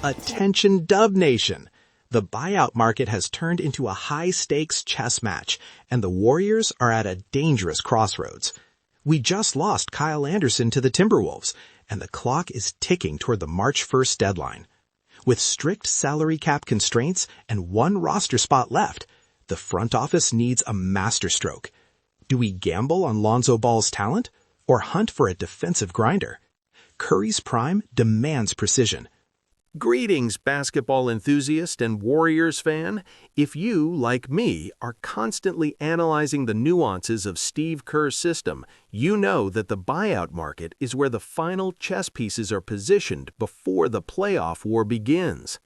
Attention Dub Nation! The buyout market has turned into a high-stakes chess match, and the Warriors are at a dangerous crossroads. We just lost Kyle Anderson to the Timberwolves, and the clock is ticking toward the March 1st deadline. With strict salary cap constraints and one roster spot left, the front office needs a masterstroke. Do we gamble on Lonzo Ball's talent, or hunt for a defensive grinder? Curry's prime demands precision. Greetings, basketball enthusiast and Warriors fan. If you, like me, are constantly analyzing the nuances of Steve Kerr's system, you know that the buyout market is where the final chess pieces are positioned before the playoff war begins.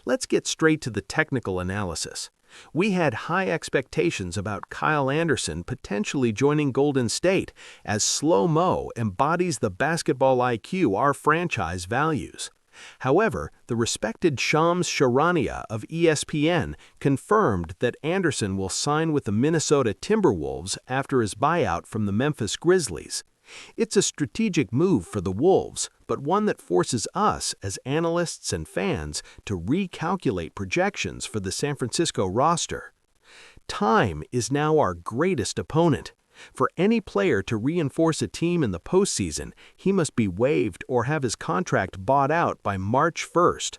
Let's get straight to the technical analysis. We had high expectations about Kyle Anderson potentially joining Golden State, as slow-mo embodies the basketball IQ our franchise values. However, the respected Shams Charania of ESPN confirmed that Anderson will sign with the Minnesota Timberwolves after his buyout from the Memphis Grizzlies. It's a strategic move for the Wolves, but one that forces us as analysts and fans to recalculate projections for the San Francisco roster. Time is now our greatest opponent. For any player to reinforce a team in the postseason, he must be waived or have his contract bought out by March 1st.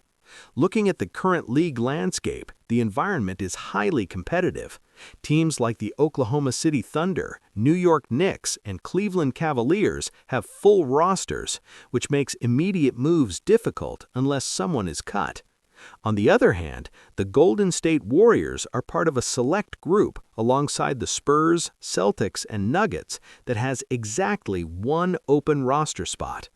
Looking at the current league landscape, the environment is highly competitive. Teams like the Oklahoma City Thunder, New York Knicks, and Cleveland Cavaliers have full rosters, which makes immediate moves difficult unless someone is cut. On the other hand, the Golden State Warriors are part of a select group alongside the Spurs, Celtics, and Nuggets that has exactly one open roster spot.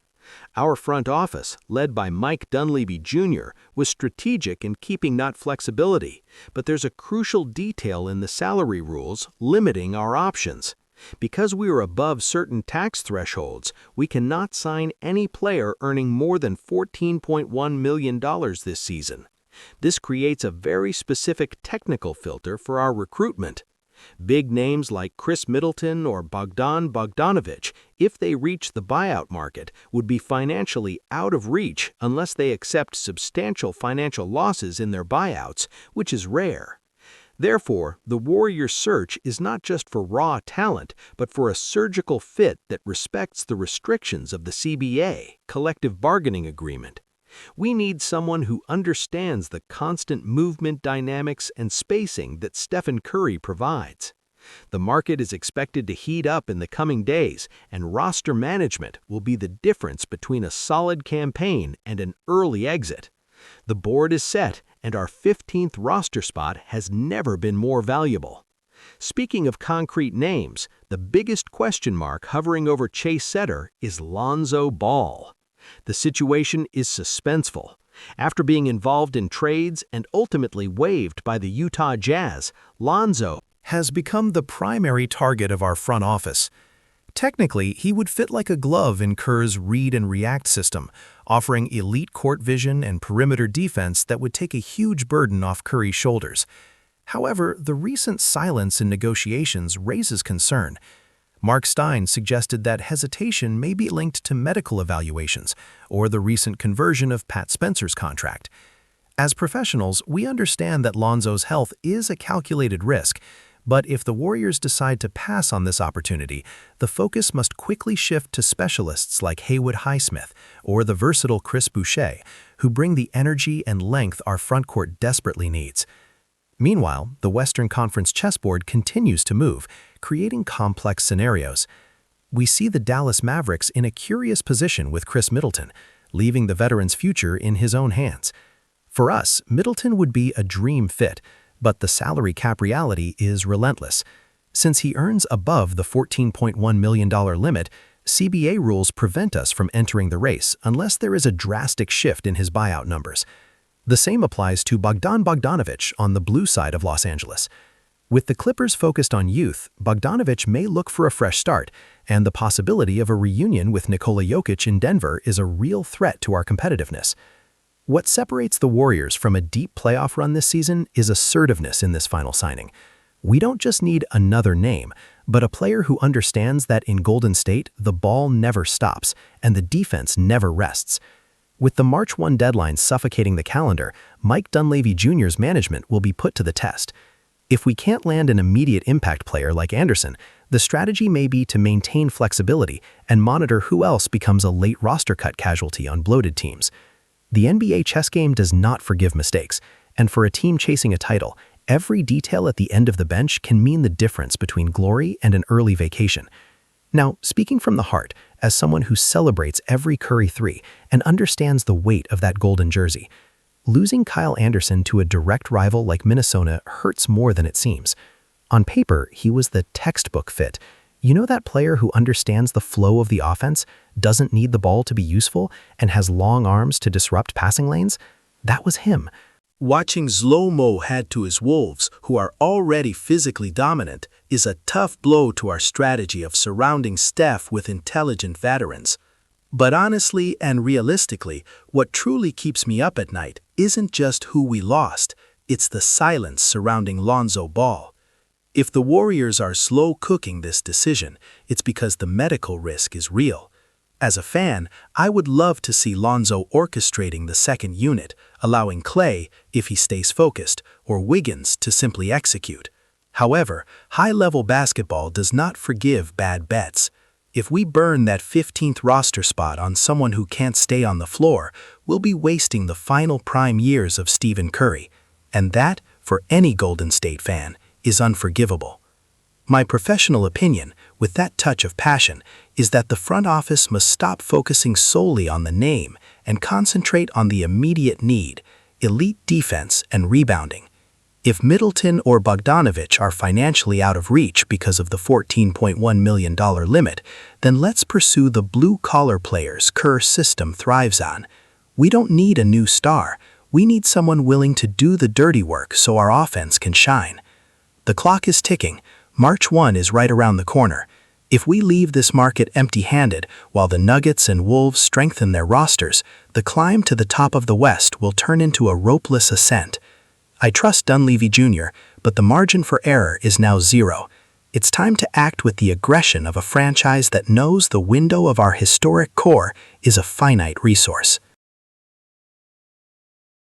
Our front office, led by Mike Dunleavy Jr., was strategic in keeping that flexibility, but there's a crucial detail in the salary rules limiting our options. Because we are above certain tax thresholds, we cannot sign any player earning more than $14.1 million this season. This creates a very specific technical filter for our recruitment. Big names like Chris Middleton or Bogdan Bogdanovic, if they reach the buyout market, would be financially out of reach unless they accept substantial financial losses in their buyouts, which is rare. Therefore, the Warriors' search is not just for raw talent, but for a surgical fit that respects the restrictions of the CBA, collective bargaining agreement. We need someone who understands the constant movement dynamics and spacing that Stephen Curry provides. The market is expected to heat up in the coming days, and roster management will be the difference between a solid campaign and an early exit. The board is set, and our 15th roster spot has never been more valuable. Speaking of concrete names, the biggest question mark hovering over Chase Setter is Lonzo Ball. The situation is suspenseful. After being involved in trades and ultimately waived by the Utah Jazz, Lonzo has become the primary target of our front office. Technically, he would fit like a glove in Kerr's read and react system, offering elite court vision and perimeter defense that would take a huge burden off Curry's shoulders. However, the recent silence in negotiations raises concern. Mark Stein suggested that hesitation may be linked to medical evaluations or the recent conversion of Pat Spencer's contract. As professionals, we understand that Lonzo's health is a calculated risk, but if the Warriors decide to pass on this opportunity, the focus must quickly shift to specialists like Haywood Highsmith or the versatile Chris Boucher, who bring the energy and length our frontcourt desperately needs. Meanwhile, the Western Conference chessboard continues to move, creating complex scenarios. We see the Dallas Mavericks in a curious position with Chris Middleton, leaving the veteran's future in his own hands. For us, Middleton would be a dream fit, but the salary cap reality is relentless. Since he earns above the $14.1 million limit, CBA rules prevent us from entering the race unless there is a drastic shift in his buyout numbers. The same applies to Bogdan Bogdanovic on the blue side of Los Angeles. With the Clippers focused on youth, Bogdanovic may look for a fresh start, and the possibility of a reunion with Nikola Jokic in Denver is a real threat to our competitiveness. What separates the Warriors from a deep playoff run this season is assertiveness in this final signing. We don't just need another name, but a player who understands that in Golden State, the ball never stops and the defense never rests. With the March 1 deadline suffocating the calendar, Mike Dunleavy Jr.'s management will be put to the test. If we can't land an immediate impact player like Anderson, the strategy may be to maintain flexibility and monitor who else becomes a late roster cut casualty on bloated teams. The NBA chess game does not forgive mistakes, and for a team chasing a title, every detail at the end of the bench can mean the difference between glory and an early vacation. Now, speaking from the heart, as someone who celebrates every Curry three and understands the weight of that golden jersey, losing Kyle Anderson to a direct rival like Minnesota hurts more than it seems. On paper, he was the textbook fit. You know that player who understands the flow of the offense, doesn't need the ball to be useful, and has long arms to disrupt passing lanes? That was him. Watching slow-mo head to his Wolves, who are already physically dominant, is a tough blow to our strategy of surrounding Steph with intelligent veterans. But honestly and realistically, what truly keeps me up at night isn't just who we lost, it's the silence surrounding Lonzo Ball. If the Warriors are slow cooking this decision, it's because the medical risk is real. As a fan, I would love to see Lonzo orchestrating the second unit, allowing Clay, if he stays focused, or Wiggins to simply execute. However, high-level basketball does not forgive bad bets. If we burn that 15th roster spot on someone who can't stay on the floor, we'll be wasting the final prime years of Stephen Curry. And that, for any Golden State fan, is unforgivable. My professional opinion, with that touch of passion, is that the front office must stop focusing solely on the name and concentrate on the immediate need, elite defense and rebounding. If Middleton or Bogdanovich are financially out of reach because of the $14.1 million limit, then let's pursue the blue-collar players Kerr's system thrives on. We don't need a new star. We need someone willing to do the dirty work so our offense can shine. The clock is ticking. March 1 is right around the corner. If we leave this market empty-handed while the Nuggets and Wolves strengthen their rosters, the climb to the top of the West will turn into a ropeless ascent. I trust Dunleavy Jr., but the margin for error is now zero. It's time to act with the aggression of a franchise that knows the window of our historic core is a finite resource.